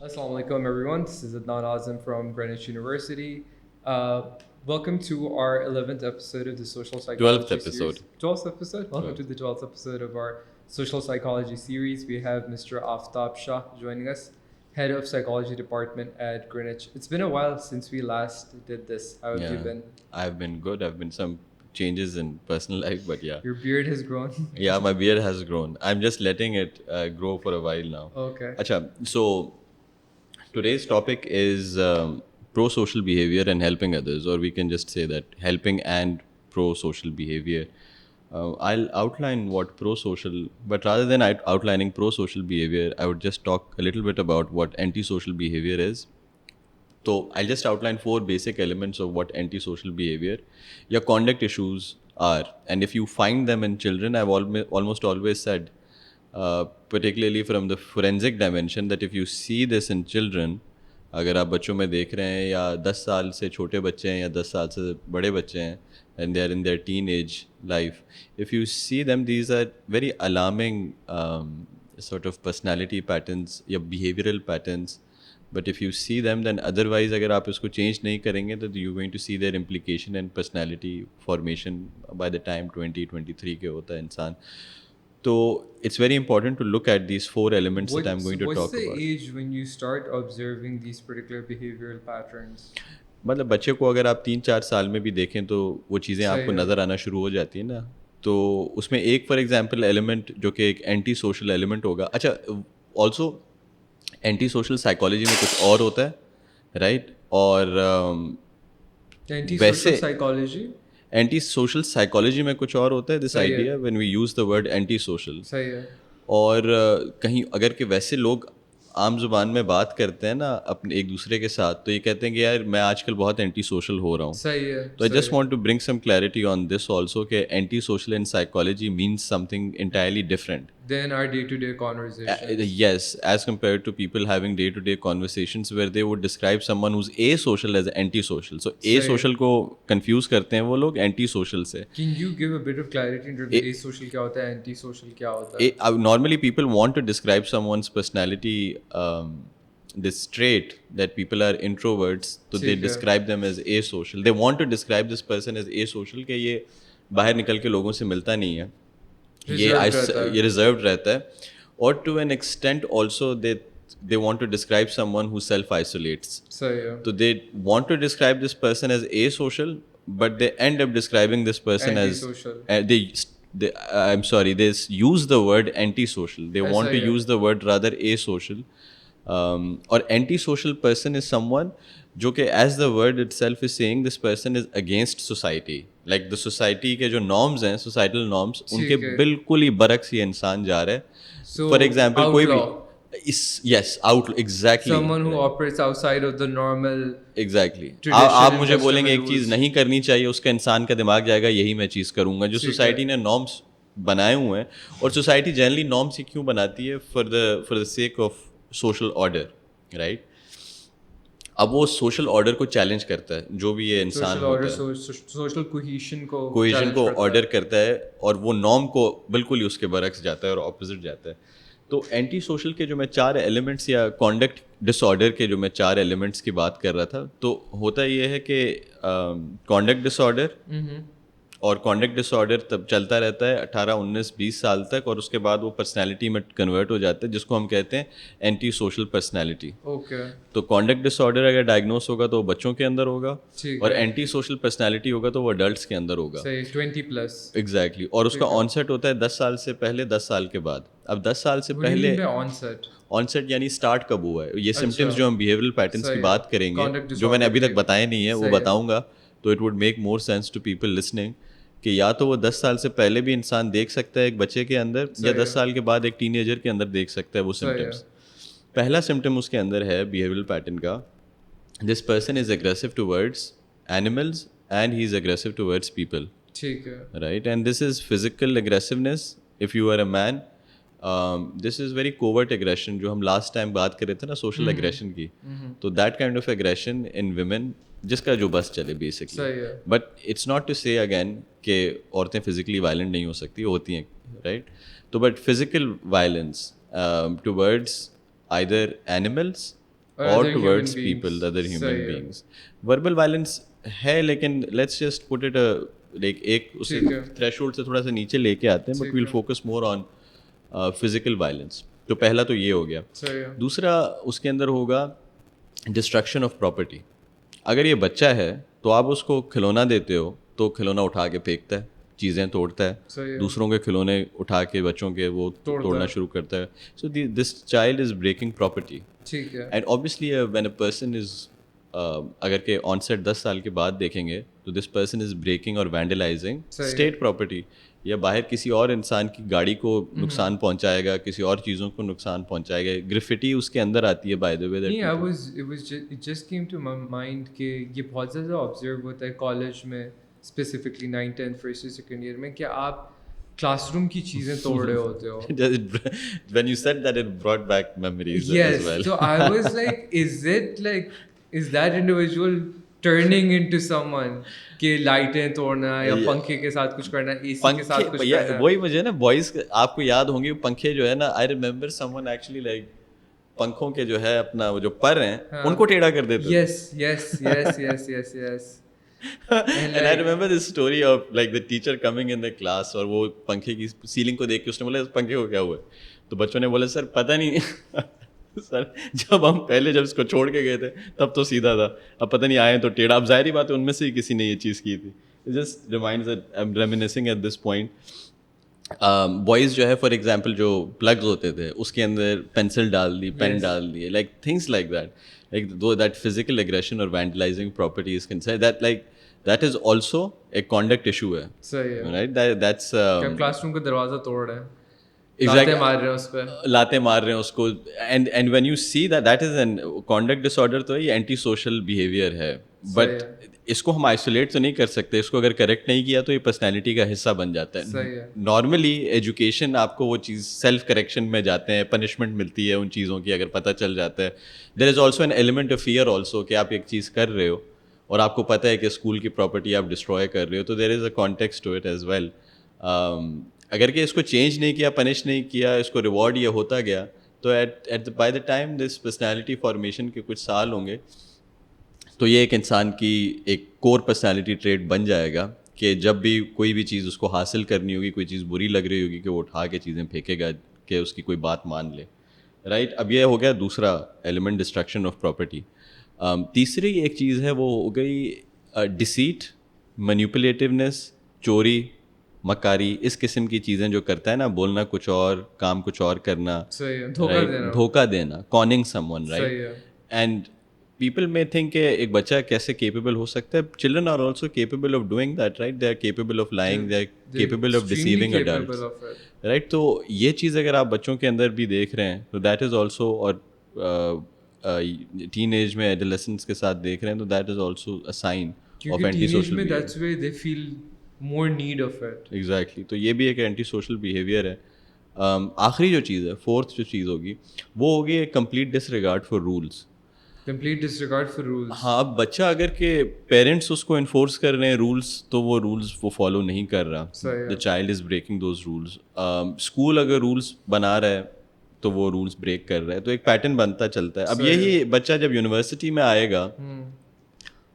Assalamu alaikum, everyone. This is Adnan Azam from Greenwich University. Uh, Welcome to our 11th episode of the Social 12th Psychology episode. series. 12th episode? Welcome 12th. to the 12th episode of our Social Psychology series. We have Mr. Aftab Shah joining us, Head of Psychology Department at Greenwich. It's been a while since we last did this. How have you been? I've been good. I've been some changes in personal life, but yeah. Your beard has grown? Yeah, my beard has grown. I'm just letting it grow for a while now. Okay. Acha, so today's topic is pro-social behavior and helping others, or we can just say that helping and pro-social behavior. I'll outline what pro-social, but rather than outlining pro-social behavior, I would just talk a little bit about what anti-social behavior is. So I'll just outline four basic elements of what antisocial behavior, your conduct issues are, and if you find them in children, I've almost always said, particularly from the forensic dimension, that if you see this in children, अगर आप बच्चों में देख रहे हैं या 10 साल से छोटे बच्चे हैं या 10 साल से बड़े बच्चे हैं and they are in their teenage life, if you see them, these are very alarming sort of personality patterns या behavioral patterns. But if you see them, then otherwise अगर आप इसको change नहीं करेंगे तो you're going to see their implication and personality formation by the time 20-23 के होता है इंसान. So it's very important to look at these four elements that I'm going to talk about. What's the age when you start observing these particular behavioral patterns? मतलब बच्चे को अगर आप 3-4 साल में भी देखें तो वो चीज़ें आपको नज़र आना शुरू हो जाती है ना. तो उसमें एक फॉर एग्जांपल एलिमेंट जो कि एक एंटी सोशल एलिमेंट होगा. अच्छा, ऑल्सो एंटी सोशल साइकोलॉजी में कुछ और होता है, राइट? और anti psychology anti social psychology में कुछ और होता है. This idea when we use the word anti social. सही है. और कहीं अगर कि वैसे लोग आम जुबान में बात करते हैं ना अपने एक दूसरे के साथ, तो ये कहते हैं कि यार मैं आजकल बहुत एंटी सोशल हो रहा हूँ. सही है. तो I just want to bring some clarity on this also कि anti social in psychology means something entirely different than our day-to-day conversations. Yes, as compared to people having day-to-day conversations where they would describe someone who's asocial as antisocial. So asocial को confuse करते हैं वो लोग antisocial से. Can you give a bit of clarity in terms of asocial क्या होता है, antisocial क्या होता है? Normally people want to describe someone's personality, this trait that people are introverts, so they describe them as asocial. They want to describe this person as asocial कि ये बाहर निकल के लोगों से मिलता नहीं है, ये रिजर्व्ड रहता है. और to an extent also they want to describe someone who self-isolates. So they want to describe this person as asocial, but they end up describing this person antisocial. I'm sorry, they use the word antisocial. They want to use the word rather asocial. Or antisocial person is someone जो कि as the word itself is saying, this person is against society. Like the society के जो norms हैं, societal norms, उनके बिल्कुल ही बरक्स ये इंसान जा रहा है. For example, कोई भी yes, exactly. Someone who operates outside of the normal. Exactly. आप मुझे बोलेंगे एक चीज़ नहीं करनी चाहिए, उसका इंसान का दिमाग जाएगा यही मैं चीज़ करूँगा. जो सोसाइटी ने नॉर्म्स बनाए हुए हैं, और सोसाइटी जनरली नॉर्म्स ही क्यों बनाती है? For the sake of social order, right? अब वो सोशल ऑर्डर को चैलेंज करता है, जो भी ये इंसान होता है, सोशल कोहेशन को ऑर्डर करता है, और वो नॉर्म को बिल्कुल ही उसके बरक्स जाता है और ऑपोजिट जाता है. तो एंटी सोशल के जो मैं 4 एलिमेंट्स या कॉन्डक्ट डिसऑर्डर के जो मैं 4 एलिमेंट्स की बात कर रहा था, तो होता ये है कि कॉन्डक्ट डिसऑर्डर, और कॉन्डक्ट डिसऑर्डर तब चलता रहता है 18, 19, 20 साल तक, और उसके बाद वो पर्सनैलिटी में कन्वर्ट हो जाता है, जिसको हम कहते हैं एंटी सोशल पर्सनैलिटी. तो कॉन्डक्ट डिसऑर्डर अगर डायग्नोस होगा तो वो बच्चों के अंदर होगा, और एंटी सोशल पर्सनैलिटी होगा तो वो अडल्ट्स के अंदर होगा. 20+. एग्जैक्टली. और उसका ऑनसेट होता है 10 साल से पहले, 10 साल के बाद. अब 10 साल से पहले ऑनसेट यानी स्टार्ट कब हुआ है, ये सिम्टम्स जो हम बिहेवियरल पैटर्न्स की बात करेंगे, जो मैंने अभी तक बताए नहीं है, वो बताऊंगा, तो it would make more sense to people listening कि या तो वो 10 साल से पहले भी इंसान देख सकता है एक बच्चे के अंदर, या 10 साल के बाद एक टीनेजर के अंदर देख सकता है वो सिम्टम्स. पहला सिम्टम उसके अंदर है बिहेवियरल पैटर्न का, this person is aggressive towards animals and he is aggressive towards people. ठीक है, right? And this is physical aggressiveness if you are a man. This is very covert aggression, जो हम last time बात कर रहे थे ना सोशल एग्रेशन की. तो that kind of aggression in women, जिसका जो बस चले basically. But it's not to say again कि औरतें फिजिकली वायलेंट नहीं हो सकती, होती हैं, राइट? तो but physical violence towards either animals Or or other human towards beings. people, the other human सही है. beings. Verbal violence है, लेकिन let's just put it like एक उसे ठीक है. threshold से थोड़ा सा नीचे लेके आते हैं, but ठीक we'll है. focus more on physical violence. तो पहला तो ये हो गया. सही है. दूसरा उसके अंदर होगा डिस्ट्रक्शन ऑफ प्रॉपर्टी. अगर ये बच्चा है तो आप उसको खिलौना देते हो तो खिलौना उठा के फेंकता है, चीज़ें तोड़ता है, सही है. दूसरों के खिलौने उठा के बच्चों के वो तोड़ता तोड़ना है. शुरू करता है. So this child is breaking property. ठीक है. And obviously when a person is अगर के ऑनसेट 10 साल के बाद देखेंगे तो दिस पर्सन इज ब्रेकिंग और वैंडलाइजिंग सही है. स्टेट प्रॉपर्टी, या बाहर किसी और इंसान की गाड़ी को नुकसान पहुंचाएगा, किसी और चीज़ों को नुकसान पहुंचाएगा. ग्रिफिटी उसके अंदर आती है बाय द वे. नहीं, it just came to my mind कि ये बहुत ज़्यादा ऑब्जर्व होता है कॉलेज में, specifically 9th 10th first second year में, कि आप क्लासरूम की चीज़ें तोड़ रहे होते हो. When you said that, it brought back memories Yes, as well. so I was like, is that individual turning into someone कि लाइटें तोड़ना या Yeah. पंखे के साथ कुछ करना, एसी के साथ कुछ भैया करना. वही मुझे ना बॉयज आपको याद होंगे पंखे जो है ना, I remember someone actually like पंखों के जो है अपना वो जो पर हैं हाँ. उनको टेढ़ा कर देते थे. yes. And I remember this story of like the teacher coming in the class और वो पंखे की सीलिंग को देख के उसने बोला इस पंखे को क्या हुआ है, तो बच्चों ने बोला सर पता नहीं सर जब हम पहले जब इसको छोड़ के गए थे तब तो सीधा था, अब पता नहीं आए तो टेढ़ा. अब जाहिर बात है उनमें से ही किसी ने ये चीज़ की थी. It just reminds that I'm reminiscing at this point. Boys जो है फॉर एग्जांपल जो प्लग्स होते थे उसके अंदर पेंसिल डाल दी, पेन डाल दिए, like things like that, like दो दैट फिजिकल एग्रेशन और vandalising property is considered that like that is also a conduct issue है. सही है. राइट, दैट्स क्लासरूम का दरवाजा तोड़ रहे हैं, Exactly. लाते मार रहे हैं उस पे, लाते मार रहे हैं उसको. And when you see that is an conduct disorder, तो ये एंटी सोशल बिहेवियर है. बट इसको हम आइसोलेट तो नहीं कर सकते. इसको अगर करेक्ट नहीं किया तो ये पर्सनैलिटी का हिस्सा बन जाता है. सही है. नॉर्मली एजुकेशन आपको वो चीज़ सेल्फ करेक्शन में जाते हैं, पनिशमेंट मिलती है उन चीज़ों की अगर पता चल जाता है. There is also an element of fear also कि आप एक चीज़ कर रहे हो और आपको पता है कि स्कूल की प्रॉपर्टी आप डिस्ट्रॉय कर रहे हो, तो there is a context to it as well. अगर कि इसको चेंज नहीं किया, पनिश नहीं किया, इसको रिवॉर्ड ये होता गया, तो at by the time this personality formation के कुछ साल होंगे तो ये एक इंसान की एक कोर पर्सनैलिटी ट्रेट बन जाएगा कि जब भी कोई भी चीज़ उसको हासिल करनी होगी, कोई चीज़ बुरी लग रही होगी, कि वो उठा के चीज़ें फेंकेगा कि उसकी कोई बात मान ले. राइट, अब ये हो गया दूसरा एलिमेंट, डिस्ट्रक्शन ऑफ प्रॉपर्टी. तीसरी एक चीज़ है वो हो गई डिसीट, मैनिपुलेटिवनेस, चोरी, मकारी, इस किस्म की चीज़ें जो करता है ना, बोलना कुछ और, काम कुछ और करना, सही है. धोखा देना, कॉनिंग समवन, सही राइट. है. एंड people may think कि एक बच्चा कैसे capable हो सकता है. Children are also capable of doing that, right? They are capable of lying, they are capable of deceiving adults, right? तो ये चीज़ अगर आप बच्चों के अंदर भी देख रहे हैं तो that is also, और teenage में adolescents के साथ देख रहे हैं तो that is also a sign of antisocial behavior. That's where they feel more need of it. Exactly. तो ये भी एक antisocial behavior है. आखिरी जो चीज़ है, फोर्थ जो चीज़ होगी वो होगी complete disregard for rules. Complete disregard for rules. हाँ, बच्चा अगर के पेरेंट्स उसको इन्फोर्स कर रहे हैं रूल्स तो वो रूल्स वो फॉलो नहीं कर रहा. The child is breaking those rules. School अगर रूल्स बना रहा है तो वो रूल्स ब्रेक कर रहा है, तो एक पैटर्न बनता चलता है. अब यही बच्चा जब यूनिवर्सिटी में आएगा,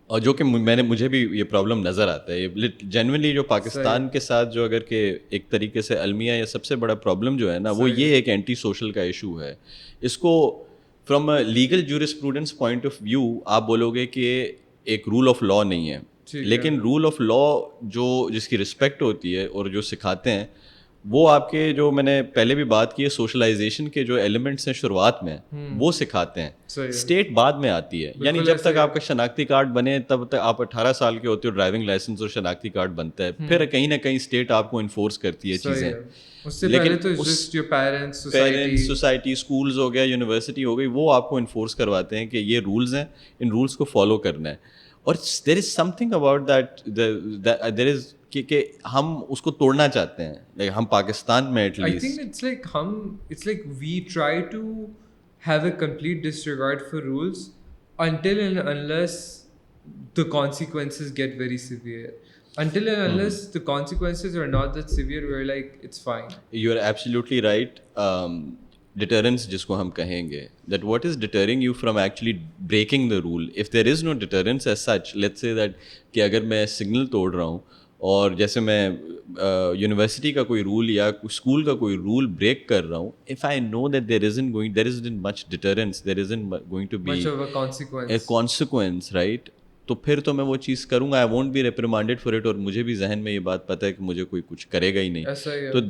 और जो कि मुझे भी ये प्रॉब्लम नज़र आता है, ये जेन्युइनली जो पाकिस्तान के साथ जो अगर के एक तरीके से अलमिया या सबसे बड़ा प्रॉब्लम जो है ना, वो ये एक एंटी सोशल का इशू है. इसको from a legal jurisprudence point of view आप बोलोगे कि एक रूल ऑफ लॉ नहीं है, लेकिन रूल ऑफ लॉ जो जिसकी रिस्पेक्ट होती है और जो सिखाते हैं वो आपके, जो मैंने पहले भी बात की है, सोशलाइजेशन के जो एलिमेंट्स हैं शुरुआत में वो सिखाते हैं. स्टेट बाद में आती है. यानी जब तक आपका शनाख्ती कार्ड बने तब तक आप 18 साल के होते हो, ड्राइविंग लाइसेंस और शनाख्ती कार्ड बनता है, फिर कहीं ना कहीं स्टेट आपको इन्फोर्स करती है चीज़ें. उससे पहले तो just your parents, society, schools हो गया, यूनिवर्सिटी हो गई, वो आपको इन्फोर्स करवाते हैं कि ये रूल्स हैं, इन रूल्स को फॉलो करना है. और there is something about that, there is कि हम उसको तोड़ना चाहते हैं. लाइक हम पाकिस्तान में at least, I think it's like we try to have a complete disregard for rules until and unless the consequences get very severe. Until and unless the consequences are not that severe, we're like, it's fine. You're absolutely right. deterrence जिसको हम कहेंगे, that what is deterring you from actually breaking the rule? If there is no deterrence as such, let's say that कि अगर मैं signal तोड़ रहा हूँ और जैसे मैं यूनिवर्सिटी का कोई रूल या स्कूल का कोई रूल ब्रेक कर रहा हूँ, if I know that there isn't much deterrence, there isn't going to be Much of a a consequence. consequence, right? तो फिर तो मैं वो चीज़ करूँगा, I won't be reprimanded for it, और मुझे भी जहन में ये बात पता है कि मुझे कोई कुछ करेगा ही नहीं. ऐसा ही है. तो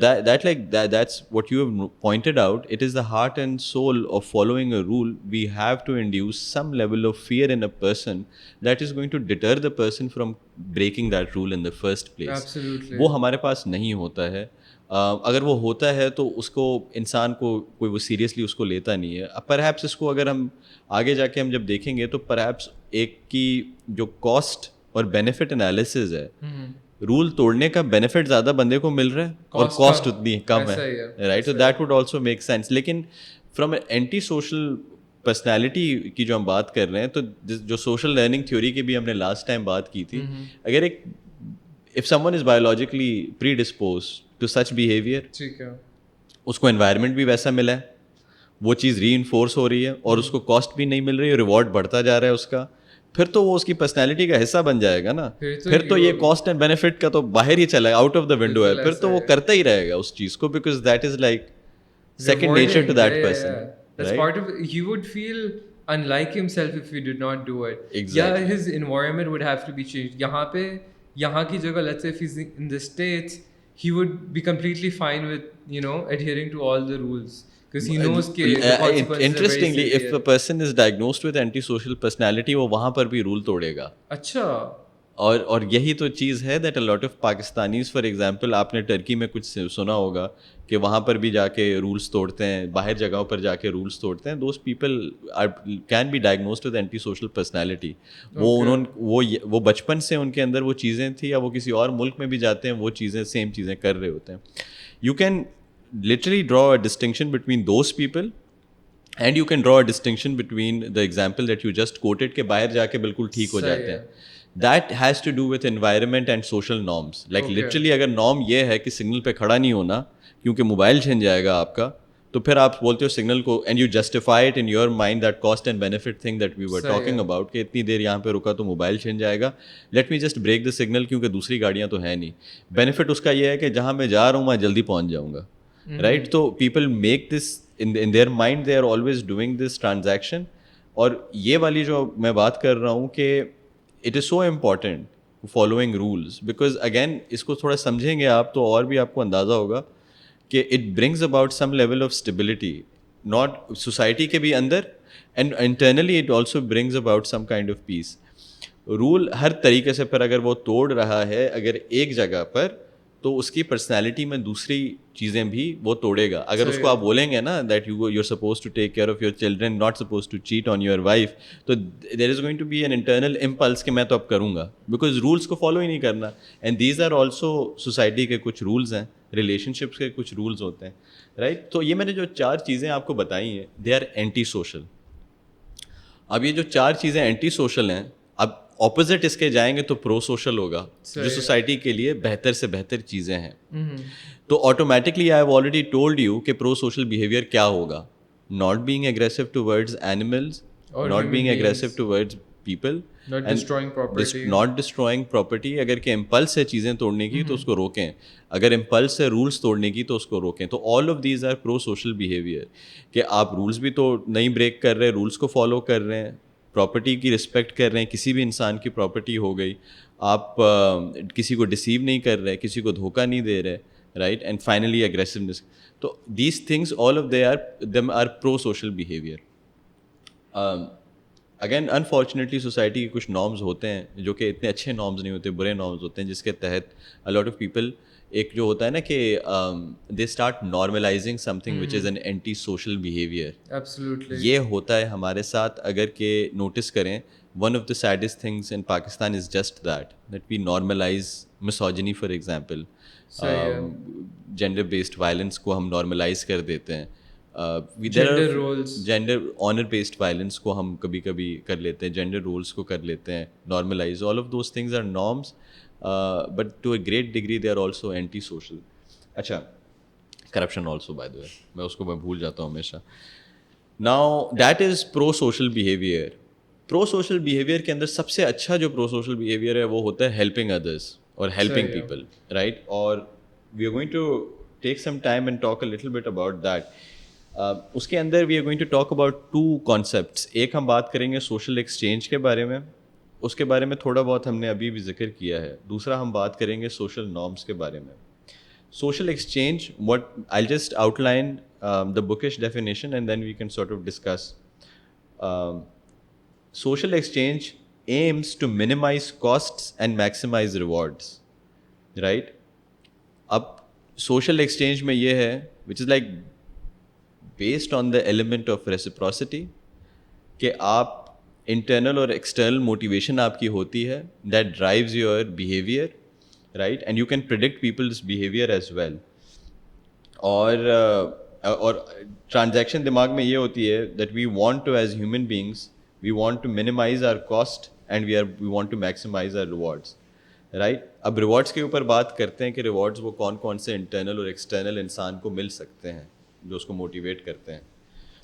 that's what you have pointed out. It is the heart and soul of following a rule. We have to induce some level of fear in a person that is going to deter the person from breaking that rule in the first place. Absolutely. वो हमारे पास नहीं होता है. अगर वो होता है तो उसको इंसान को कोई वो सीरियसली उसको लेता नहीं है. परहैप्स इसको अगर हम आगे जाके हम जब देखेंगे तो परहैप्स एक की जो कॉस्ट और बेनिफिट एनालिसिस है, रूल तोड़ने का बेनिफिट ज़्यादा बंदे को मिल रहा है और कॉस्ट उतनी कम है, राइट? तो that would also make sense. लेकिन फ्रॉम एंटी सोशल पर्सनैलिटी की जो हम बात कर रहे हैं, तो जो सोशल लर्निंग थ्योरी की भी हमने लास्ट टाइम बात की थी, अगर एक if someone is biologically predisposed to such behaviour, ठीक है, उसको एनवायरनमेंट भी वैसा मिला है, वो चीज़ री-इन्फोर्स हो रही है और उसको कॉस्ट भी नहीं मिल रही है, रिवॉर्ड बढ़ता जा रहा है उसका, फिर तो वो उसकी पर्सनैलिटी का हिस्सा बन जाएगा ना. फिर तो ये कॉस्ट एंड बेनिफिट का तो बाहर ही चला, आउट ऑफ द विंडो है. फिर तो वो करता ही रहेगा उस चीज़ को, because that is like second nature to that person. That's right? part of it. He would feel unlike himself if he did not do it. Exactly. Yeah, his environment would have to be changed. यहाँ की जगह, let's say if he's in the States, he would be completely fine with, adhering to all the rules. Because he knows कि the consequences Interestingly, are very if severe. a person is diagnosed with antisocial personality, वो वहाँ पर भी rule तोड़ेगा. अच्छा. और यही तो चीज़ है that a lot of Pakistanis, for example, आपने टर्की में कुछ सुना होगा कि वहाँ पर भी जाके रूल्स तोड़ते हैं, बाहर जगहों पर जाके रूल्स तोड़ते हैं. Those people can be diagnosed with anti social personality. वो बचपन से उनके अंदर वो चीज़ें थी, या वो किसी और मुल्क में भी जाते हैं वो चीज़ें सेम चीज़ें कर रहे होते हैं. You can literally draw a distinction between those people and you can draw a distinction between the example that you just coated के बाहर जाके बिल्कुल ठीक हो जाते हैं. That has to do with environment and social norms. Like literally अगर norm ये है कि सिग्नल पे खड़ा नहीं होना क्योंकि मोबाइल छिन जाएगा आपका, तो फिर आप बोलते हो सिग्नल को, and you justify it in your mind that cost and benefit thing that we were talking about, कि इतनी देर यहाँ पे रुका तो मोबाइल छिन जाएगा, let me just break the signal क्योंकि दूसरी गाड़ियाँ तो है नहीं. बेनिफिट उसका ये है कि जहाँ मैं जा रहा हूँ मैं जल्दी पहुँच जाऊँगा, राइट? तो people make this in their mind, they are always doing this transaction. और ये वाली जो मैं बात कर रहा हूँ कि it is so important following rules, because again इसको थोड़ा समझेंगे आप तो और भी आपको अंदाज़ा होगा कि it brings about some level of stability, not society के भी अंदर, and internally it also brings about some kind of peace. Rule हर तरीके से फिर अगर वो तोड़ रहा है अगर एक जगह पर, तो उसकी पर्सनैलिटी में दूसरी चीज़ें भी वो तोड़ेगा. अगर उसको आप बोलेंगे ना that you're supposed to take care of your children, not supposed to cheat on your wife, तो there is going to be an internal impulse कि मैं तो अब करूँगा, बिकॉज रूल्स को फॉलो ही नहीं करना. And these are also society के कुछ रूल्स हैं, रिलेशनशिप्स के कुछ रूल्स होते हैं, राइट? तो ये मैंने जो 4 चीज़ें आपको बताई हैं, दे आर एंटी सोशल. अब ये जो 4 चीज़ें एंटी सोशल हैं, अब ऑपोजिट इसके जाएंगे तो प्रो सोशल होगा, जो सोसाइटी के लिए बेहतर से बेहतर चीज़ें हैं. तो automatically I have already told you कि प्रो सोशल बिहेवियर क्या होगा. Not being aggressive towards animals, not being aggressive towards people, not destroying property. Not destroying property. अगर के इम्पल्स है चीज़ें तोड़ने की तो उसको रोकें, अगर इम्पल्स है रूल्स तोड़ने की तो उसको रोकें. तो all of these are pro social behaviour, कि आप रूल्स भी तो नहीं ब्रेक कर रहे, रूल्स को फॉलो कर रहे हैं, प्रॉपर्टी की रिस्पेक्ट कर रहे हैं, किसी भी इंसान की प्रॉपर्टी हो गई, आप किसी को डिसीव नहीं कर रहे, किसी को धोखा नहीं दे रहे, राइट? And finally aggressiveness. तो these things all of them are pro social behaviour. Again unfortunately society के कुछ नॉर्म्स होते हैं जो कि इतने अच्छे नॉर्म्स नहीं होते, बुरे नॉर्म्स होते हैं, जिसके तहत अ लॉट ऑफ पीपल, एक जो होता है ना कि they start normalising something which is an anti social behaviour. Absolutely. ये होता है हमारे साथ. अगर के नोटिस करें, one of the saddest things in Pakistan is just that we normalise misogyny, for example. Gender based violence को हम नॉर्मलाइज कर देते हैं. Gender roles. Gender honour based violence को हम कभी कभी कर लेते हैं, जेंडर रोल्स को कर लेते हैं normalise. All of those things are norms, but to a great degree they are also anti social. अच्छा, corruption also by the way, मैं भूल जाता हूँ हमेशा. Now that is pro social behaviour. Pro social behaviour के अंदर सबसे अच्छा जो प्रो सोशल बिहेवियर है वो होता है हेल्पिंग अदर्स और हेल्पिंग सही है. People, right. और we are going to take some time and talk a little bit about that. उसके अंदर we are going to talk about two concepts. एक हम बात करेंगे सोशल एक्सचेंज के बारे में, उसके बारे में थोड़ा बहुत हमने अभी भी जिक्र किया है. दूसरा हम बात करेंगे सोशल नॉर्म्स के बारे में. Social exchange, what I'll just outline the bookish definition and then we can sort of discuss. Um, Social exchange aims to minimize costs and maximize rewards, right? अब social exchange में ये है which is like based on the element of reciprocity कि आप internal और external motivation आपकी होती है that drives your behavior, right? And you can predict people's behavior as well. और ट्रांजैक्शन दिमाग में ये होती है that we want to, as human beings, we want to minimize our cost and we want to maximize our rewards, right? अब rewards के ऊपर बात करते हैं कि rewards वो कौन कौन से internal और external इंसान को मिल सकते हैं जो उसको मोटिवेट करते हैं.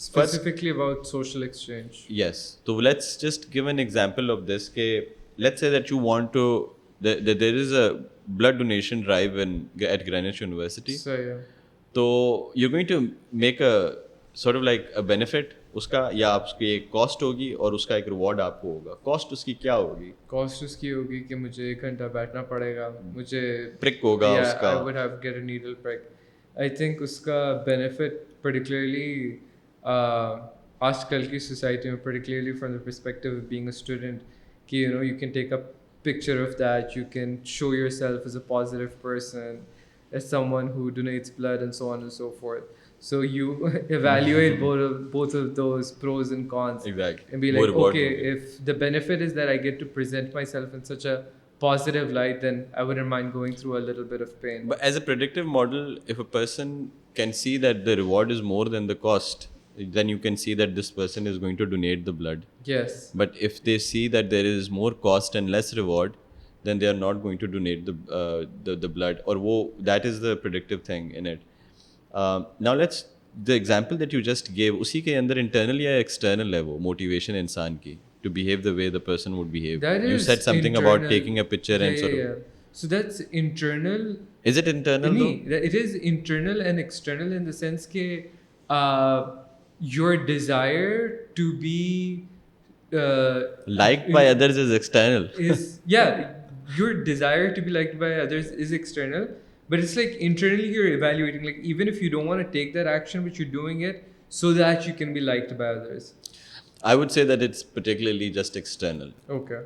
Specifically about social exchange. Yes. So let's just give an example of this. Let's say that you want to, there is a blood donation drive at Greenwich University. So yeah. तो you're going to make a sort of like a benefit उसका, या आपकी एक cost होगी और उसका एक reward आपको होगा. कॉस्ट उसकी क्या होगी? कॉस्ट उसकी होगी कि मुझे 1 घंटा बैठना पड़ेगा, मुझे प्रिक होगा उसका. I would have get a needle prick. I think उसका benefit particularly आजकल की सोसाइटी में, particularly from the perspective of being a student, कि you can take a picture of that, you can show yourself as a positive person, as someone who donates blood and so on and so forth. So you evaluate both of those pros and cons. Exactly. And be like, okay, if the benefit is that I get to present myself in such a positive light, then I wouldn't mind going through a little bit of pain. But as a predictive model, if a person can see that the reward is more than the cost, then you can see that this person is going to donate the blood. Yes. But if they see that there is more cost and less reward, then they are not going to donate the blood. Or that is the predictive thing in it. Now the example that you just gave, उसी के अंदर internal या external है वो motivation इंसान की to behave the way the person would behave. That You is said something internal. about taking a picture and sort of. So that's internal. Is it internal though? It is internal and external in the sense that your desire to be liked by others is external. Your desire to be liked by others is external, but it's like internally you're evaluating, like even if you don't want to take that action, but you're doing it so that you can be liked by others. I would say that it's particularly just external. Okay.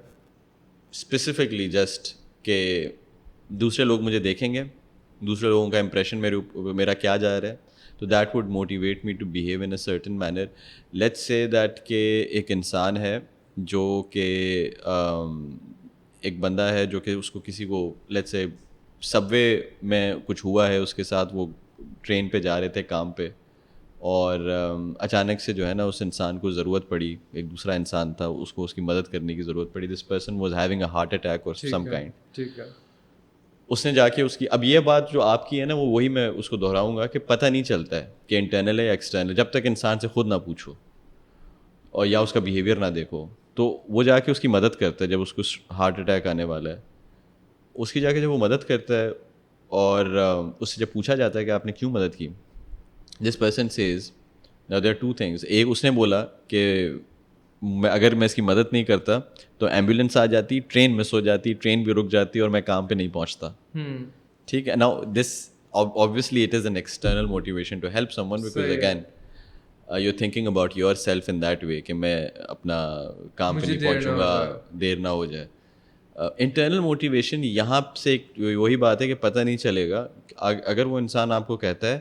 Specifically just कि दूसरे लोग मुझे देखेंगे, दूसरे लोगों का impression मेरा क्या जा रहा है, तो that would motivate me to behave in a certain manner. Let's say that कि एक इंसान है जो कि एक बंदा है जो कि उसको किसी को let's say सबवे में कुछ हुआ है उसके साथ, वो ट्रेन पे जा रहे थे काम पे और अचानक से जो है ना उस इंसान को ज़रूरत पड़ी, एक दूसरा इंसान था, उसको उसकी मदद करने की ज़रूरत पड़ी. This person was having a heart attack और सम काइंड. ठीक है. उसने जाके उसकी, अब ये बात जो आपकी है ना, वो वही मैं उसको दोहराऊंगा कि पता नहीं चलता है कि इंटरनल है या एक्सटर्नल जब तक इंसान से खुद ना पूछो और या उसका बिहेवियर ना देखो. तो वो जाके उसकी मदद करता है जब उसको हार्ट अटैक आने वाला है. उसकी जाके जब वो मदद करता है और उससे जब पूछा जाता है कि आपने क्यों मदद की, this person says now there are two things. एक, उसने बोला कि अगर मैं इसकी मदद नहीं करता तो एम्बुलेंस आ जाती, ट्रेन मिस हो जाती, ट्रेन भी रुक जाती और मैं काम पे नहीं पहुंचता. ठीक है. Now this obviously it is an external motivation to help someone because again you're thinking about yourself in that way कि मैं अपना काम पे नहीं पहुंचूंगा, देर ना हो जाए. इंटरनल मोटिवेशन यहाँ से वही बात है कि पता नहीं चलेगा. अगर वो इंसान आपको कहता है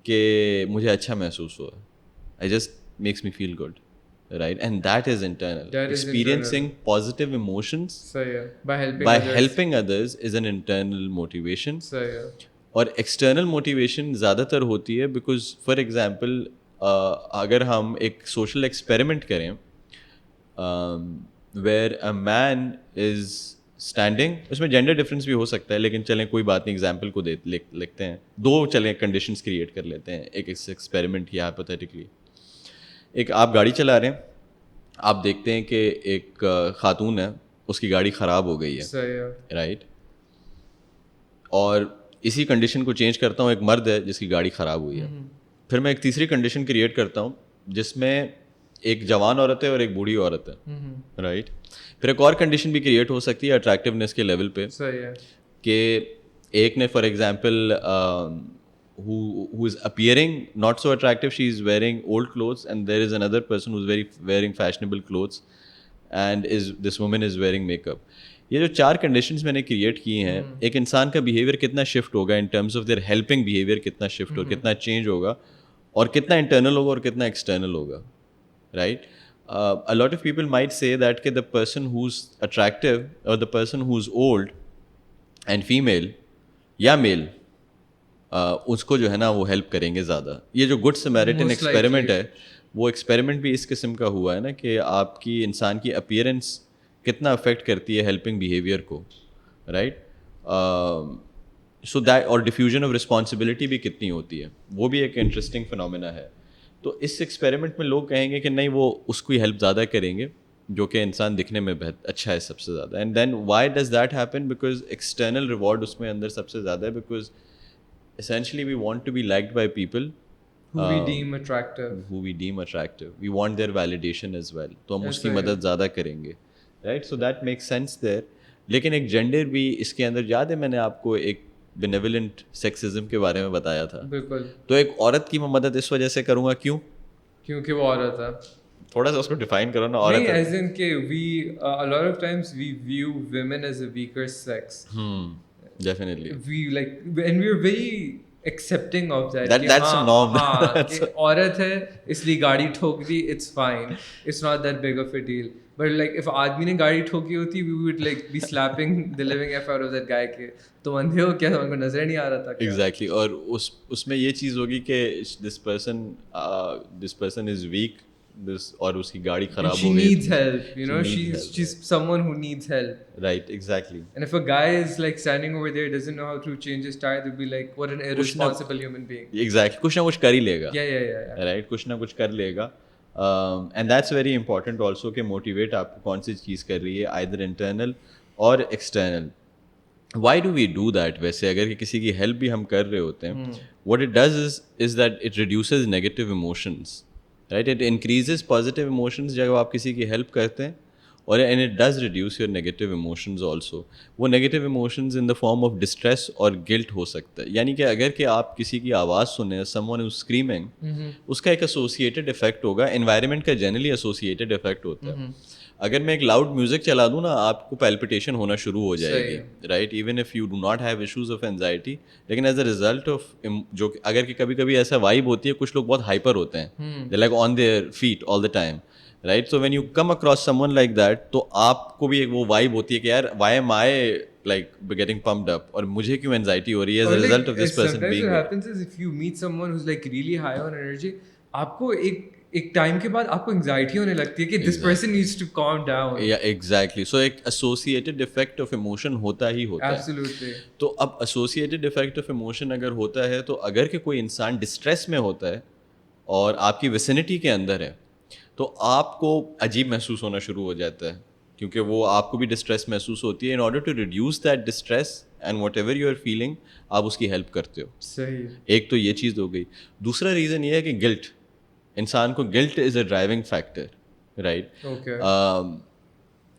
कि मुझे अच्छा महसूस हुआ, I just makes me feel good, right? And that is internal. Experiencing positive emotions by helping others is an internal motivation. और एक्सटर्नल मोटिवेशन ज़्यादातर होती है बिकॉज फॉर एग्जांपल अगर हम एक सोशल एक्सपेरिमेंट करें where a man is standing, उसमें gender difference भी हो सकता है, लेकिन चलें कोई बात नहीं, एग्जाम्पल को लिखते हैं, दो चलें कंडीशंस क्रिएट कर लेते हैं एक एक्सपेरिमेंट किया हाइपोथेटिकली। एक आप गाड़ी चला रहे हैं, आप देखते हैं कि एक खातून है, उसकी गाड़ी ख़राब हो गई है, सही है। राइट, और इसी कंडीशन को चेंज करता हूँ, एक मर्द है जिसकी गाड़ी ख़राब हुई है, फिर मैं एक तीसरी कंडीशन क्रिएट करता हूँ जिसमें एक जवान औरत है और एक बूढ़ी औरत है, राइट। फिर एक और कंडीशन भी क्रिएट हो सकती है अट्रैक्टिवनेस के लेवल पे, सही है। कि एक ने for example who is appearing not so attractive, she is wearing old clothes, and there is another person who is wearing fashionable clothes, and this woman is wearing makeup. ये जो चार कंडीशंस मैंने क्रिएट की हैं, एक इंसान का behaviour कितना शिफ्ट होगा in terms of their helping behaviour, कितना शिफ्ट और कितना चेंज होगा, और कितना इंटरनल होगा और कितना एक्सटर्नल होगा, right. A lot of people might say that the person who's attractive or the person who's old and female या मेल, उसको जो है ना वो हेल्प करेंगे ज़्यादा। ये जो गुड समैरिटन एक्सपेरिमेंट है, वो एक्सपेरिमेंट भी इस किस्म का हुआ है ना कि आपकी इंसान की अपीयरेंस कितना अफेक्ट करती है हेल्पिंग बिहेवियर को, राइट। सो दैट, और डिफ्यूजन ऑफ रिस्पॉन्सिबिलिटी भी कितनी होती है, वो भी एक इंटरेस्टिंग फिनोमेना है। तो इस एक्सपेरिमेंट में लोग कहेंगे कि नहीं, वो उसको ही हेल्प ज़्यादा करेंगे जो कि इंसान दिखने में अच्छा है सबसे ज़्यादा। And then why does that happen? Because external reward उसमें अंदर सबसे ज़्यादा है, because essentially we want to be liked by people who we deem attractive. We want their validation as well, तो हम उसकी मदद ज़्यादा करेंगे, right? So that makes sense there. लेकिन एक जेंडर भी इसके अंदर, याद है मैंने आपको एक बेनेवलेंट सेक्सिज्म के बारे में बताया था? बिल्कुल। तो एक औरत की मैं मदद इस वजह से करूँगा, क्यों? क्योंकि वो औरत है। थोड़ा सा उसको डिफाइन करो ना। औरत नहीं, as in के we a lot of times we view women as a weaker sex. Definitely. We like, and we're very accepting of that. That's a norm. हाँ, औरत है इसलिए गाड़ी ठोक दी, it's fine. It's not that big of a deal. But like if आदमी ने गाड़ी ठोकी होती, we would like be slapping the living f out of that guy के तो अंधे हो क्या, तुमको नजर नहीं आ रहा था क्या? Exactly. और उसमें ये चीज़ होगी कि this person is weak, और उसकी गाड़ी खराब हो गई, she needs help, you know, she's someone who needs help, right? Exactly. And if a guy is like standing over there, doesn't know how to change his tire, they'll be like, what an irresponsible human being. Exactly. कुछ ना कुछ कर ही लेगा, yeah. right? कुछ ना कुछ कर लेगा, and that's very important also कि motivate आपको कौन सी चीज़ कर रही है, either internal और external. Why do we do that? वैसे अगर कि किसी की help भी हम कर रहे होते हैं, what it does is that it reduces negative emotions. Right, it increases positive emotions जब आप किसी की हेल्प करते हैं, और and it does reduce your negative emotions also. वो negative emotions in the form of distress और guilt हो सकता है, यानी कि अगर कि आप किसी की आवाज़ सुने, someone who's screaming, उसका एक associated effect होगा, environment का generally associated effect होता है। अगर मैं एक लाउड म्यूजिक चला दूँ ना, आपको पैल्पिटेशन होना शुरू हो जाएगी, right, even if you do not have issues of anxiety, लेकिन एज अ रिजल्ट ऑफ जो अगर कि कभी कभी ऐसा वाइब होती है, कुछ लोग बहुत हाइपर होते हैं, they like on their feet all the time, right. So when you come across someone like that, तो आपको भी एक वो वाइब होती है कि यार why am I like getting pumped up, और मुझे क्यों एंजाइटी हो रही है as a result of this person being there. What happens is if you meet someone who's like really high on energy, आपको एक टाइम के बाद आपको एंजाइटी होने लगती है कि this person needs to calm down. Yeah, exactly. So एक associated effect of emotion होता ही होता है. Absolutely. तो अब associated effect of emotion अगर होता है, तो अगर कि कोई इंसान डिस्ट्रेस में होता है और आपकी विसिनिटी के अंदर है, तो आपको अजीब महसूस होना शुरू हो जाता है, क्योंकि वो आपको भी डिस्ट्रेस महसूस होती है. In order to reduce that distress and whatever you are feeling, आप उसकी हेल्प करते हो. सही. एक तो ये चीज़ हो गई. दूसरा रीज़न ये है कि गिल्ट, इंसान को guilt is a driving factor, right.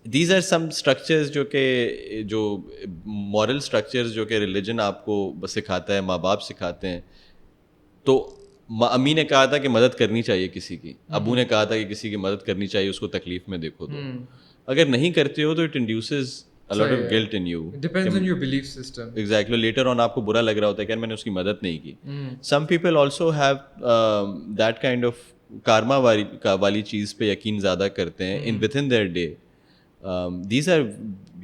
These are some structures जो मॉरल स्ट्रक्चर्स जो कि रिलीजन आपको सिखाता है, माँ बाप सिखाते हैं. तो अम्मी ने कहा था कि मदद करनी चाहिए किसी की, अबू ने कहा था कि किसी की मदद करनी चाहिए, उसको तकलीफ में देखो. तो अगर नहीं करते हो तो it induces a lot of guilt in you. Depends on your belief system. Exactly. Later on आपको बुरा लग रहा होता है कि यार मैंने उसकी मदद नहीं की. Some people also have that kind of karma वाली चीज़ पे यकीन ज़्यादा करते हैं in within their day. These are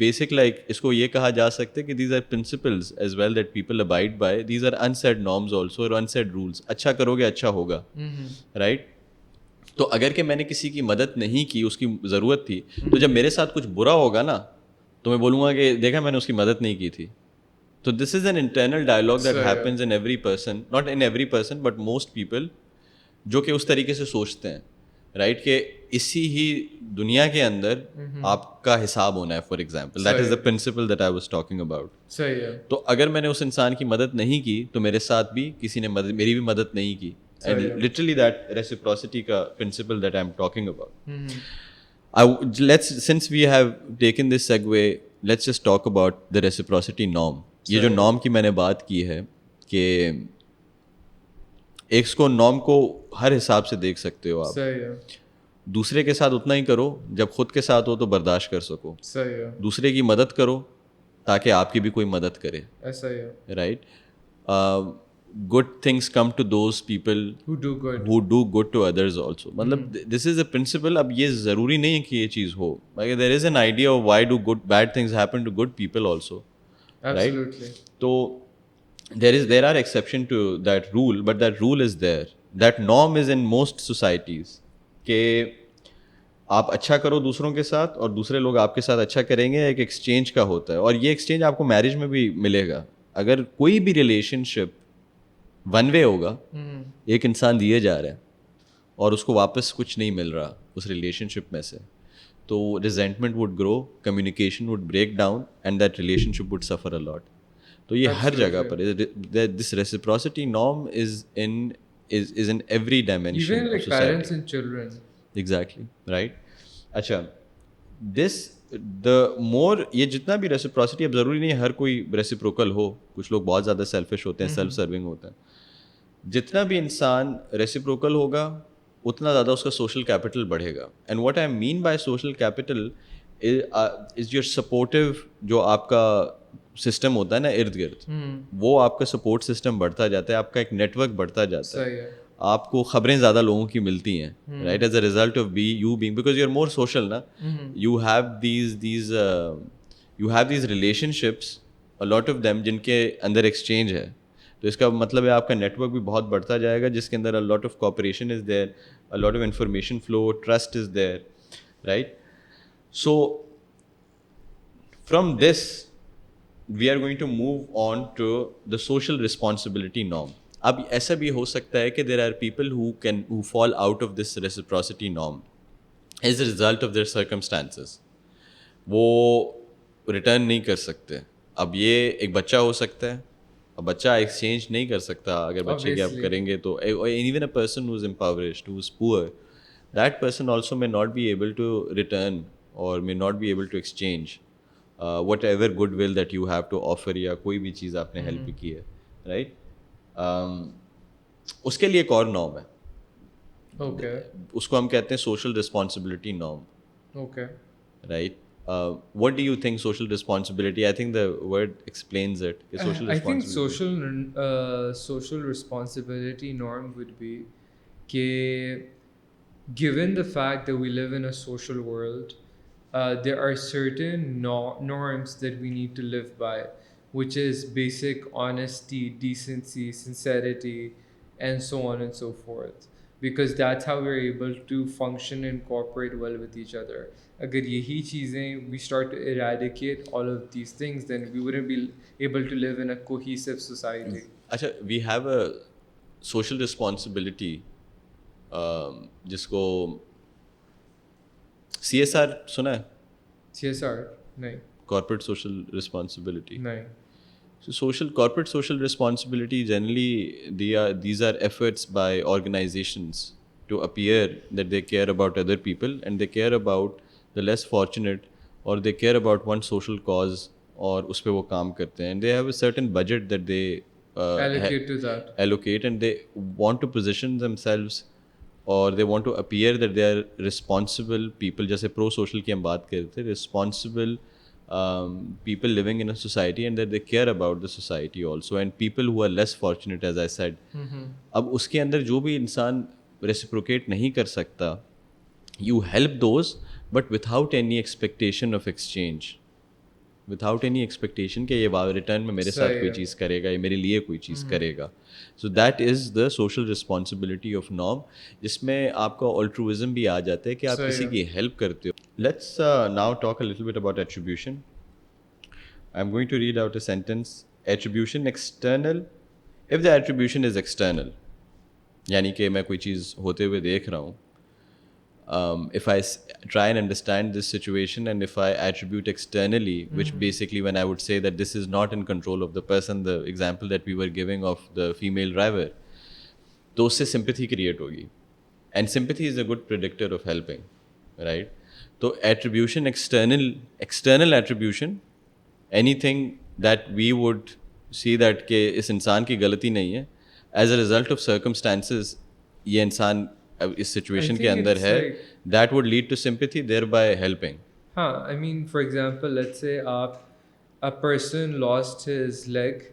basic, like इसको ये कहा जा सकता है कि these are principles as well that people abide by. These are unsaid norms also, or unsaid rules. अच्छा करोगे अच्छा होगा, right? तो अगर कि मैंने किसी की मदद नहीं की, उसकी ज़रूरत थी, तो जब मेरे साथ कुछ बुरा होगा ना, तो मैं बोलूँगा कि देखा मैंने उसकी मदद नहीं की थी. तो this is an internal dialogue that happens in every person, not in every person but most people, जो कि उस तरीके से सोचते हैं, राइट, कि इसी ही दुनिया के अंदर आपका हिसाब होना है. For example that is the principal that I was talking about. सही है. तो अगर मैंने उस इंसान की मदद नहीं की तो मेरे साथ भी किसी ने मेरी भी मदद नहीं की. एंड लिटरली दैट रेसिप्रोसिटी का principal that I am talking about. Since we have taken this segue, let's just talk about the reciprocity norm. ये जो norm की मैंने बात की है कि एक को norm को हर हिसाब से देख सकते हो आप. सही है. दूसरे के साथ उतना ही करो जब खुद के साथ हो तो बर्दाश्त कर सको. सही है. दूसरे की मदद करो ताकि आपकी भी कोई मदद करे. ऐसा ही है. Right. Good things come to those people who do good to others also. मतलब this is a principle. अब ये ज़रूरी नहीं है कि ये चीज़ हो. Like there is an idea of why do bad things happen to good people also. Absolutely. Right? तो there are exception to that rule, but that rule is there. That norm is in most societies कि आप अच्छा करो दूसरों के साथ और दूसरे लोग आपके साथ अच्छा करेंगे. एक एक्सचेंज का होता है और ये एक्सचेंज आपको मैरिज में भी मिलेगा. अगर कोई भी रिलेशनशिप वन वे होगा, एक इंसान दिए जा रहा है और उसको वापस कुछ नहीं मिल रहा उस रिलेशनशिप में से, तो resentment would grow, communication would break down and that relationship would suffer a lot. तो ये हर जगह पर है. This reciprocity norm is in every dimension. Even like parents and children. Exactly, right. अच्छा, द मोर ये जितना भी रेसिप्रोसिटी, अब ज़रूरी नहीं है हर कोई रेसिप्रोकल हो. कुछ लोग बहुत ज़्यादा सेल्फिश होते हैं, सेल्फ सर्विंग होते हैं. जितना भी इंसान रेसिप्रोकल होगा उतना ज़्यादा उसका सोशल कैपिटल बढ़ेगा. And what I mean by social capital is your supportive, जो आपका सिस्टम होता है ना इर्द गिर्द, वो आपका सपोर्ट सिस्टम बढ़ता जाता है, आपका एक नेटवर्क बढ़ता जाता है. आपको खबरें ज़्यादा लोगों की मिलती हैं, right, as a result of you being, because you are more social ना. You have these relationships, a lot of them, जिनके अंदर एक्सचेंज है. तो इसका मतलब है आपका नेटवर्क भी बहुत बढ़ता जाएगा, जिसके अंदर a lot of cooperation is there, a lot of information flow, trust is there, right. So from this we are going to move on to the social responsibility norm. अब ऐसा भी हो सकता है कि there are people who fall out of this reciprocity norm as a result of their circumstances. वो return नहीं कर सकते. अब ये एक बच्चा हो सकता है, अब बच्चा एक्सचेंज नहीं कर सकता. अगर बच्चे की आप करेंगे तो even a person who is impoverished, who is poor, that person also may not be able to return और may not be able to exchange whatever good will that you have to offer, या कोई भी चीज़ आपने help की है, right. उसके लिए एक और नॉर्म है. Okay. उसको हम कहते हैं social responsibility norm. Okay. Right. What do you think social responsibility? I think the word explains it. I think social responsibility norm would be कि given the fact that we live in a social world, there are certain norms that we need to live by, which is basic honesty, decency, sincerity, and so on and so forth. Because that's how we're able to function and cooperate well with each other. अगर यही चीज़ें we start to eradicate all of these things, then we wouldn't be able to live in a cohesive society. अच्छा, we have a social responsibility जिसको CSR सुना है? CSR नहीं. Corporate social responsibility. नहीं. So corporate social responsibility generally these are efforts by organizations to appear that they care about other people and they care about the less fortunate, or they care about one social cause और उस पे वो काम करते हैं. And they have a certain budget that they allocate and they want to position themselves or they want to appear that they are responsible people. जैसे pro social की हम बात कर रहे थे, responsible people living in a society and that they care about the society also, and people who are less fortunate, as I said. अब उसके अंदर जो भी इंसान reciprocate नहीं कर सकता, you help those but without any expectation of exchange, without any expectation कि ये रिटर्न में मेरे साथ कोई चीज़ करेगा या मेरे लिए कोई चीज़ करेगा. So that is the social responsibility of norm, जिसमें आपका altruism भी आ जाता है कि आप किसी की हेल्प करते हो. Let's now talk a little bit about attribution. I'm going to read out a sentence. Attribution external. If the attribution is external, यानी कि मैं कोई चीज़ होते हुए देख रहा हूँ, if I try and understand this situation and if I attribute externally, which basically when I would say that this is not in control of the person, the example that we were giving of the female driver, तो उससे sympathy create होगी. And sympathy is a good predictor of helping, right? So attribution, external attribution, anything that we would see that कि इस इंसान की गलती नहीं है, as a result of circumstances ये इंसान इस situation के अंदर है, that would lead to sympathy, thereby helping. हाँ, I mean, for example, let's say a person lost his leg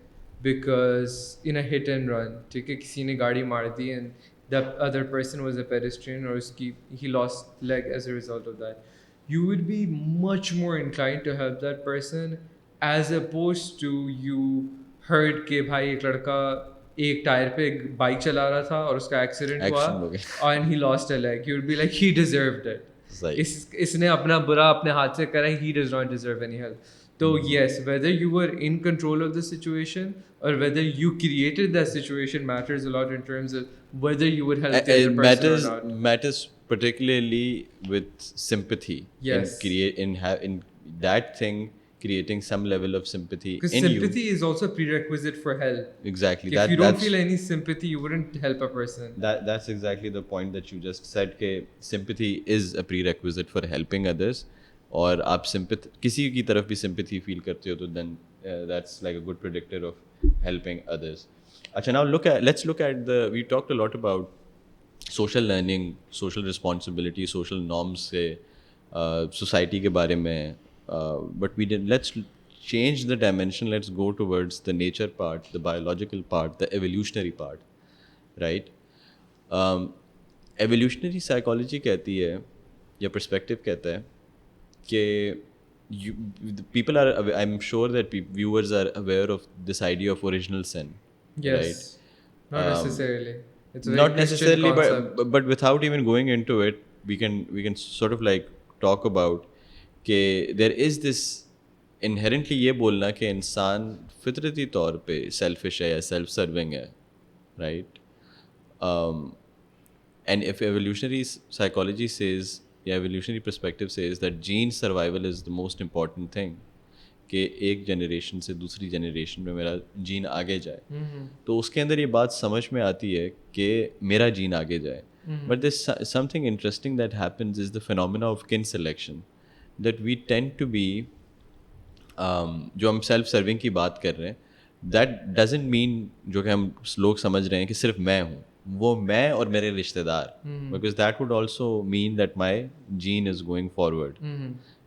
because in a hit and run, ठीक है, किसी ने गाड़ी मार दी and the other person was a pedestrian और उसकी he lost leg as a result of that. You would be much more inclined to help that person as opposed to you heard कि भाई एक लड़का एक टायर पे bike चला रहा था और उसका एक्सीडेंट हुआ Accident हो गया. and he lost a leg. You would be like, he deserved it. Right. इसने अपना बुरा अपने हाथ से करा, he does not deserve any help. So yes, whether you were in control of the situation or whether you created that situation matters a lot in terms of whether you would help the other person or not. Matters particularly with sympathy. Yes. In that thing creating some level of sympathy Because in sympathy is also a prerequisite for help. Exactly. If you don't feel any sympathy, you wouldn't help a person. That's exactly the point that you just said. कि sympathy is a prerequisite for helping others. और आप किसी की तरफ भी sympathy feel करते हो तो then that's like a good predictor of helping others. अच्छा, now let's look at we talked a lot about social learning, social responsibility, social norms से society के बारे में, but let's change the dimension. Let's go towards the nature part, the biological part, the evolutionary part, right? Evolutionary psychology कहती है या perspective कहता है कि people are, I'm sure that viewers are aware of this idea of original sin. Yes. Right? Not necessarily. It's a very Not Christian necessarily, concept. but without even going into it, we can sort of like talk about कि there is this inherently ये बोलना कि इंसान फितरती तौर पे selfish है या self-serving है, right? And if evolutionary psychology says, या evolutionary perspective says that gene survival is the most important thing, कि एक जनरेशन से दूसरी जनरेशन में मेरा जीन आगे जाए, तो उसके अंदर ये बात समझ में आती है कि मेरा जीन आगे जाए. But this something interesting that happens is the phenomena of kin selection, that we tend to be, जो हम सेल्फ सर्विंग की बात कर रहे हैं, दैट डजेंट मीन जो कि हम लोग समझ रहे हैं कि सिर्फ मैं हूँ, वो मैं और मेरे रिश्तेदार, because that would also mean that my gene is going forward,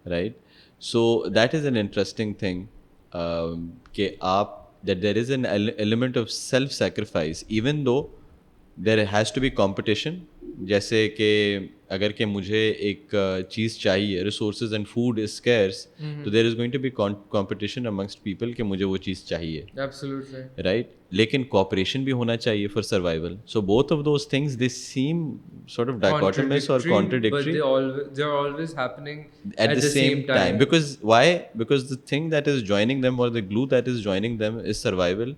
right? So that is an interesting thing, कि आप that there is an element of self-sacrifice, even though there has to be competition. जैसे कि अगर कि मुझे एक चीज़ चाहिए, resources and food is scarce, तो there is going to be competition amongst people कि मुझे वो चीज़ चाहिए. Absolutely. Right? लेकिन cooperation भी होना चाहिए for survival. So both of those things, they seem sort of dichotomous or contradictory. But they're always happening at the same time. Because why? Because the thing that is joining them, or the glue that is joining them, is survival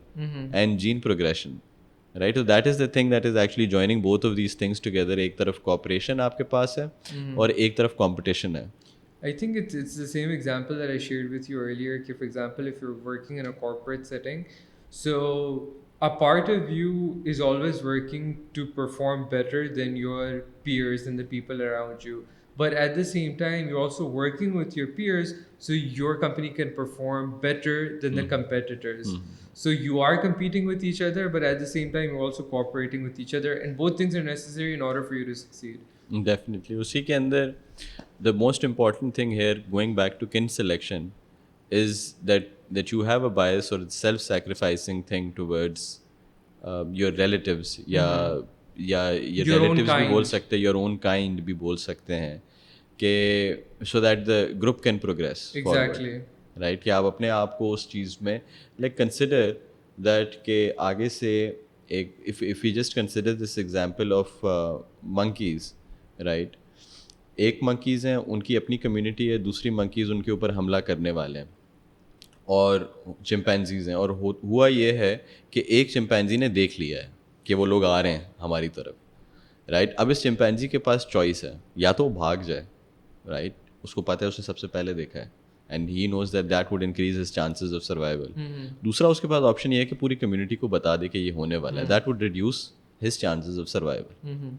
and gene progression. Right? So that is the thing that is actually joining both of these things together. एक तरफ cooperation आपके पास है और एक तरफ competition है. I think it's the same example that I shared with you earlier. For example, if you're working in a corporate setting, so a part of you is always working to perform better than your peers and the people around you. But at the same time, you're also working with your peers so your company can perform better than the competitors. So you are competing with each other, but at the same time, you're also cooperating with each other. And both things are necessary in order for you to succeed. Definitely. उसी के अंदर the most important thing here, going back to kin selection, is that you have a bias or self-sacrificing thing towards your relatives, या your relatives भी बोल सकते हैं, your own kind भी बोल सकते हैं, कि so that the group can progress Exactly. forward. Right? कि आप अपने आप को उस चीज़ में like consider that कि आगे से एक if we just consider this example of monkeys, right? एक monkeys हैं, उनकी अपनी community है, दूसरी monkeys उनके ऊपर हमला करने वाले हैं, और चिंपैंजीज हैं, और हुआ ये है कि एक चिंपैंजी ने देख लिया है कि वो लोग आ रहे हैं हमारी तरफ, राइट? अब इस चिंपैंजी के पास चॉइस है, या तो वो भाग जाए, राइट? उसको पता है, उसने सबसे पहले देखा है, and he knows that that would increase his chances of survival. दूसरा उसके पास ऑप्शन ये है कि पूरी कम्युनिटी को बता दे कि ये होने वाला है, that would reduce his chances of survival,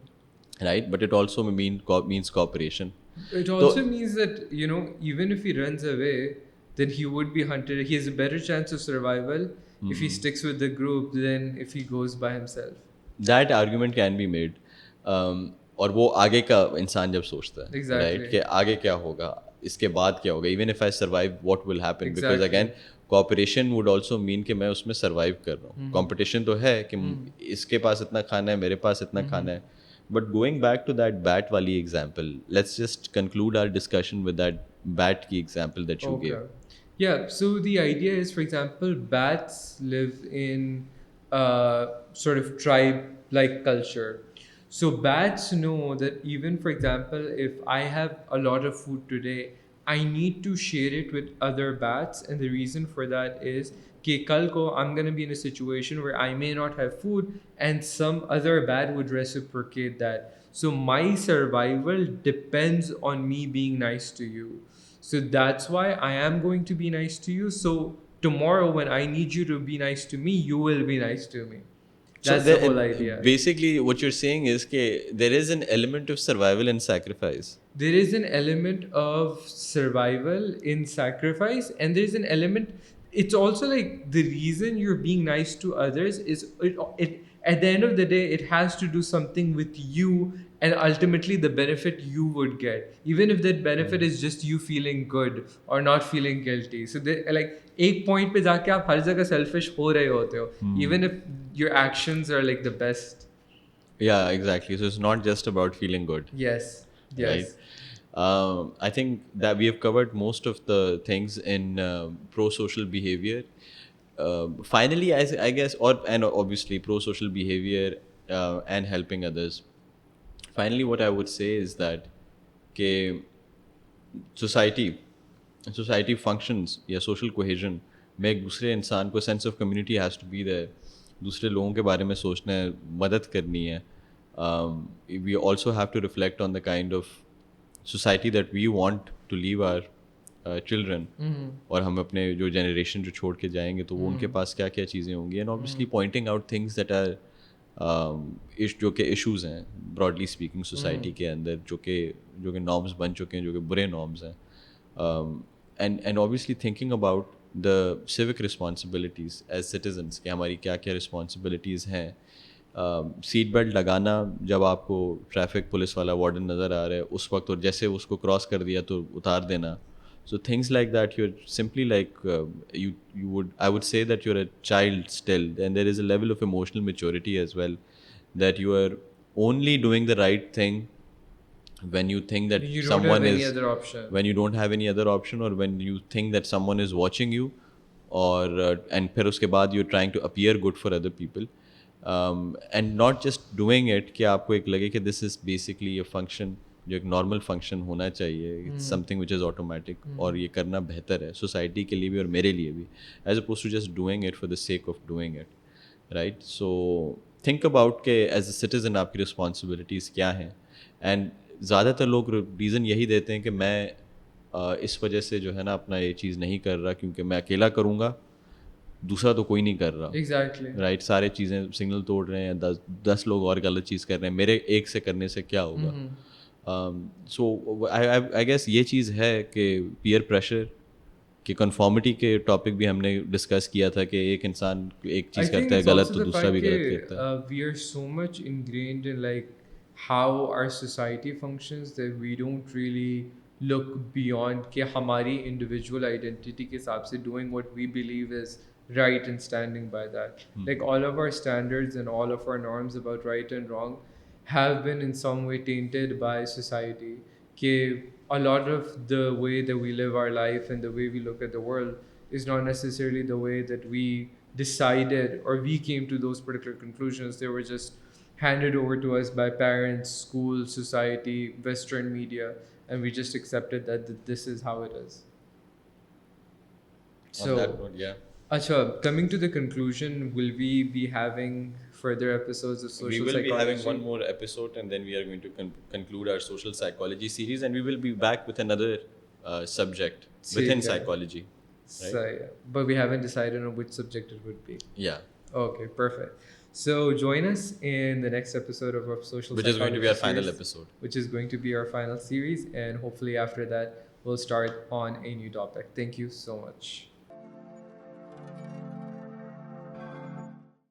right? But it also means cooperation. It तो also means that, you know, even if he runs away, then he would be hunted. He has a better chance of survival if he sticks with the group than if he goes by himself. That argument can be made, और वो आगे का इंसान जब सोचता है, Exactly. Right, कि आगे क्या होगा, इसके बाद क्या होगा, even if I survive what will happen, because Exactly. Again cooperation would also mean कि मैं उसमें सर्वाइव कर रहा हूँ। कॉम्पिटिशन तो है कि इसके पास इतना खाना है, मेरे पास इतना खाना है, but going back to that bat वाली example, let's just conclude our discussion with that bat की example that you Okay. Gave. Yeah, so the idea is, for example, bats live in sort of tribe like culture. So bats know that even, for example, if I have a lot of food today, I need to share it with other bats. And the reason for that is कि कल को I'm going to be in a situation where I may not have food and some other bat would reciprocate that. So my survival depends on me being nice to you. So that's why I am going to be nice to you. So tomorrow, when I need you to be nice to me, you will be nice to me. That's the whole idea. Basically, what you're saying is that there is an element of survival and sacrifice. There is an element of survival in sacrifice, and there's an element. It's also like the reason you're being nice to others is it at the end of the day, it has to do something with you and ultimately the benefit you would get, even if that benefit is just you feeling good or not feeling guilty. So they, like एक point पे जाके आप हर जगह selfish हो रहे होते हो, even if your actions are like the best. Yeah, exactly. So it's not just about feeling good, Yes. Yes. right? I think that we have covered most of the things in pro-social behavior. Finally, I guess, and obviously pro-social behavior and helping others. Finally, what I would say is that के society functions या social cohesion में एक दूसरे इंसान को sense of community has to be there, दूसरे लोगों के बारे में सोचना है, मदद करनी है. We also have to reflect on the kind of society that we want to leave our children, और हम अपने जो generation जो छोड़ के जाएंगे तो वो उनके पास क्या क्या चीज़ें होंगी, and obviously pointing out things that are जो कि इश्यूज हैं ब्रॉडली स्पीकिंग सोसाइटी के अंदर, जो कि नॉर्म्स बन चुके हैं, जो कि बुरे नॉर्म्स हैं, and obviously thinking about the civic responsibilities as citizens कि हमारी क्या क्या रिस्पॉन्सिबिलिटीज़ हैं. सीट बेल्ट लगाना जब आपको ट्रैफिक पुलिस वाला वार्डन नज़र आ रहा है उस वक्त, और जैसे उसको क्रॉस कर दिया तो उतार देना. So things like that, you're simply like I would say that you're a child still, and there is a level of emotional maturity as well, that you are only doing the right thing when you think that You don't someone have any is, other option. when you don't have any other option, or when you think that someone is watching you, or and फिर उसके बाद you're trying to appear good for other people, and not just doing it कि आपको एक लगे कि this is basically a function जो एक नॉर्मल फंक्शन होना चाहिए, it's something which is automatic, और ये करना बेहतर है सोसाइटी के लिए भी और मेरे लिए भी, as opposed to just doing it for the sake of doing it, right? So think about के एज अ सिटीज़न आपकी रिस्पॉन्सिबिलिटीज़ क्या हैं. एंड ज़्यादातर लोग रीज़न यही देते हैं कि मैं इस वजह से जो है ना अपना ये चीज़ नहीं कर रहा क्योंकि मैं अकेला करूँगा, दूसरा तो कोई नहीं कर रहा. Exactly. राइट, सारे चीज़ें सिग्नल तोड़ रहे हैं, 10 लोग और गलत चीज़ कर रहे हैं, मेरे एक से करने से क्या होगा. सो आई गेस ये चीज़ है कि पीयर प्रेशर कि कन्फॉर्मिटी के टॉपिक भी हमने डिस्कस किया था कि एक इंसान एक चीज़ करता है गलत तो दूसरा भी गलत करता है. We are so much ingrained in like how our society functions that we don't really look beyond कि हमारी individual identity के हिसाब से doing what we believe is right and standing by that. Like all of our standards and all of our norms about right and wrong have been in some way tainted by society. Ke a lot of the way that we live our life and the way we look at the world is not necessarily the way that we decided or we came to those particular conclusions. They were just handed over to us by parents, school, society, Western media, and we just accepted that this is how it is. So, On that note, yeah. Acha, coming to the conclusion, will we be having further episodes of social We will be psychology? having one more episode, and then we are going to conclude our social psychology series, and we will be back with another subject within Okay. psychology. So, yeah. But we haven't decided on which subject it would be. Yeah, Okay, perfect. So join us in the next episode of our social which is going to be psychology our final series, episode. which is going to be our final series, and hopefully after that we'll start on a new topic. Thank you so much.